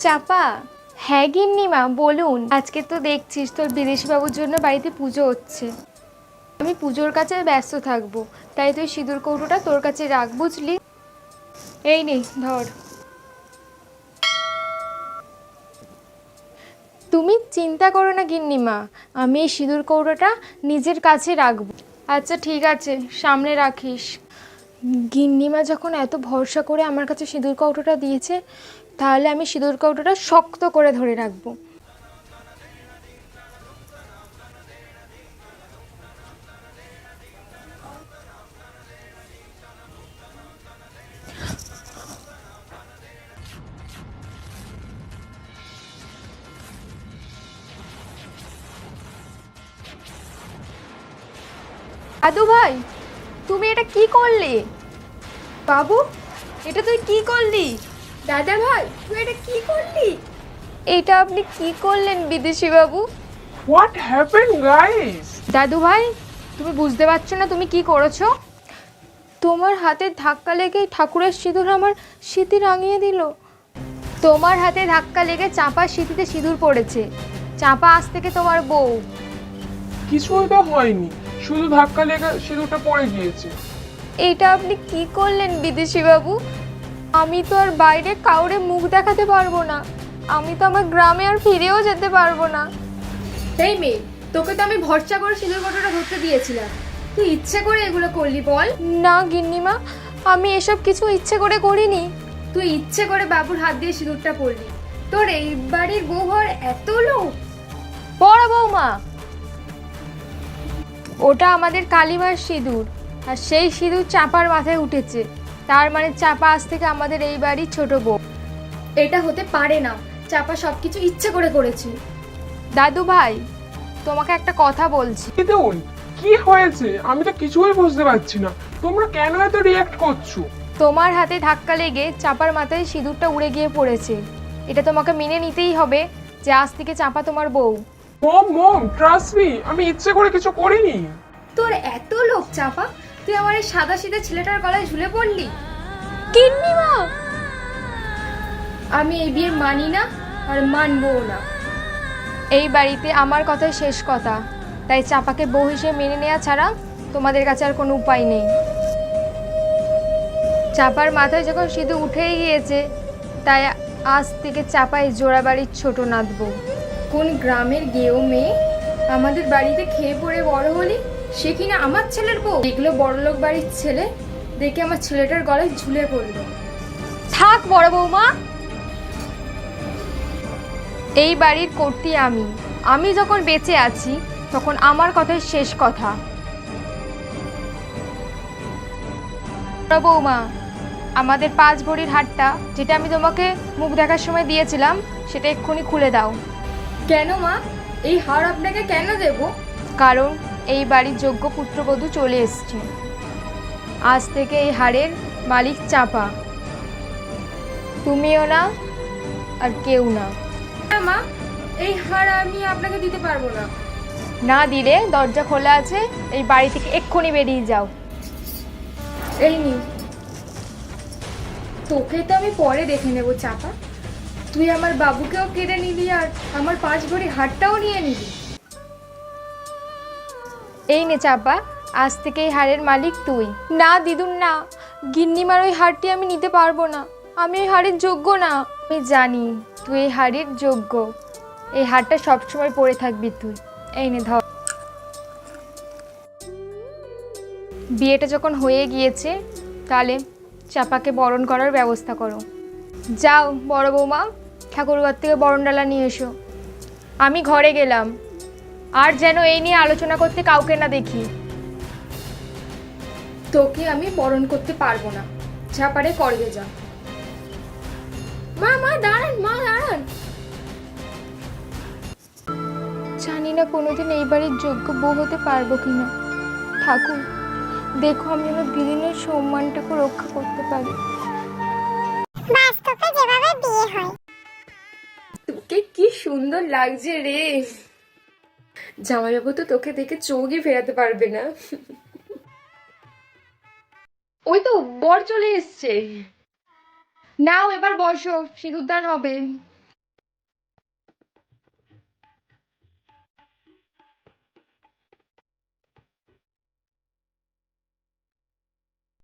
চাপা। হ্যাঁ গিন্নিমা বলুন। আজকে তো দেখছিস তোর বিদেশি বাবুর জন্য বাড়িতে পুজো হচ্ছে, আমি পুজোর কাছে ব্যস্ত থাকবো, তাই তুই সিঁদুর কৌটোটা তোর কাছে রাখ, বুঝলি? এই নে ধর। তুমি চিন্তা করো না গিন্নিমা, আমি এই সিঁদুর কৌটোটা নিজের কাছে রাখবো। আচ্ছা ঠিক আছে, সামনে রাখিস। গিন্নিমা যখন এত ভরসা করে আমার কাছে সিঁদুর কৌটোটা দিয়েছে, তাহলে আমি সিঁদুর কৌটোটা শক্ত করে ধরে রাখবো। দাদু ভাই, তুমি এটা কি করলে? বাবু, এটা তুই কি করলি? দাদা ভাই, তুই এটা কি করলি? এটা আপনি কি করলেন বিদেশি বাবু? What happened, guys? দাদু ভাই, তুমি বুঝতে পারছো না তুমি কি করেছো? তোমার হাতে ধাক্কা লেগে ঠাকুরের সিঁদুর আমার সিঁথি রাঙিয়ে দিল। তোমার হাতে ধাক্কা লেগে চাপার সিঁথিতে সিঁদুর পড়েছে। চাপা আজ থেকে তোমার বউ। কিছুই তো হয়নি, শুধু ধাক্কা লেগে সিঁদুরটা পড়ে গিয়েছে। এটা আপনি কি করলেন বিদেশি বাবু? আমি তো আর বাইরে কাউরে মুখ দেখাতে পারবো না, আমি তো আমার গ্রামে আর ফিরেও যেতে পারবো না। এই মেয়ে, তোকে তো আমি ভরসা করে সিঁদুর কৌটোটা ধরতে দিয়েছিলাম, তুই ইচ্ছে করে এগুলো করলি বল? না গিন্নিমা, আমি এসব কিছু ইচ্ছে করে করিনি। তুই ইচ্ছে করে বাবুর হাত দিয়ে সিঁদুরটা পরলি। তোর এই বাড়ির বউ হওয়ার এত লোক? বড় বৌমা, ওটা আমাদের কালিমার সিঁদুর, আর সেই সিঁদুর চাপার মাথায় উঠেছে, তার মানে চাপা আজ থেকে আমাদের এই বাড়ির ছোট বউ। এটা হতে পারে না, চাপা সবকিছু ইচ্ছে করে করেছে। দাদু ভাই, তোমাকে একটা কথা বলছি। দিদুন, কি হয়েছে? আমি তো কিছুই বুঝতে পারছি না, তোমরা কেন এত রিঅ্যাক্ট করছো? তোমার হাতে ধাক্কা লেগে চাপার মাথায় সিঁদুরটা উড়ে গিয়ে পড়েছে, এটা তোমাকে মেনে নিতেই হবে যে আজ থেকে চাপা তোমার বউ। মম ট্রাস্ট মি, আমি ইচ্ছে করে কিছু করিনি। তোর এত লোক চাপা, তুই আমার এই সাদা সিধে ছেলেটার গলায় ঝুলে পড়লি। গিন্নিমা, আমি এই বিয়ে মানি না আর মানবও না। এই বাড়িতে আমার কথাই শেষ কথা, তাই চাপাকে বউ হিসেবে মেনে নেওয়া ছাড়া তোমাদের কাছে আর কোনো উপায় নেই। চাপার মাথায় যখন সিঁদুর উঠেই গিয়েছে, তাই আজ থেকে চাপায় জোড়া বাড়ির ছোট নাতবো। কোন গ্রামের গেও মেয়ে আমাদের বাড়িতে খেয়ে পড়ে বড় হলি, সে কিনা আমার ছেলের বউ? এগুলো বড়লোক বাড়ির ছেলে দেখে আমার ছেলেটার গলায় ঝুলে পড়লো। থাক বড় বৌমা, এই বাড়ির কর্ত্রী আমি। আমি যখন বেঁচে আছি তখন আমার কথাই শেষ কথা। বড় বৌমা, আমাদের 5 ভরির হারটা, যেটা আমি তোমাকে মুখ দেখার সময় দিয়েছিলাম, সেটা এক্ষুনি খুলে দাও। কেন মা, এই হার আপনাকে কেন দেব? কারণ এই বাড়ির যোগ্য পুত্রবধূ চলে এসছে। আজ থেকে এই হারের মালিক চাপা, তুমিও না আর কেউ না। না মা, এই হার আমি আপনাকে দিতে পারবো না। না দিলে দরজা খোলা আছে, এই বাড়ি থেকে এক্ষুনি বেরিয়ে যাও। এই নি, তোকে তো আমি পরে দেখে নেব চাপা। তুই আমার বাবুকেও কেড়ে নিলি আর আমার 5 ভরি হারটাও নিয়ে নিলি। এই নে চাপা, আজ থেকে এই হারের মালিক তুই। না দিদুন না, গিন্নিমার ওই হারটি আমি নিতে পারবো না, আমি ওই হারের যোগ্য না। আমি জানি তুই এই হারের যোগ্য, এই হারটা সবসময় পরে থাকবি তুই। এই নে ধর। বিয়েটা যখন হয়ে গিয়েছে, তাহলে চাপাকে বরণ করার ব্যবস্থা করো। যাও বড় বৌমা, ঠাকুরঘর থেকে বরণ ডালা নিয়ে এসো। আমি ঘরে গেলাম, আর যেন এই নিয়ে আলোচনা করতে কাউকে না দেখি। তোকে আমি বরণ করতে পারবো না, যা পারে করবে যা। মা মা দাঁড়ান, মা দাঁড়ান। জানি না কোনোদিন এই বাড়ির যোগ্য বউ হতে পারবো কিনা। ঠাকুর দেখো, আমি আমার দিদিনের সম্মানটাকে রক্ষা করতে পারি। বাস্তবে যেভাবে বিয়ে হয়। তোকে কি সুন্দর লাগছে রে। জামাইবাবু তো তোকে দেখে চোখই ফেরাতে পারবে না। ওই তো বর চলে এসছে। নাও এবার বসো, সিঁদুরদান হবে।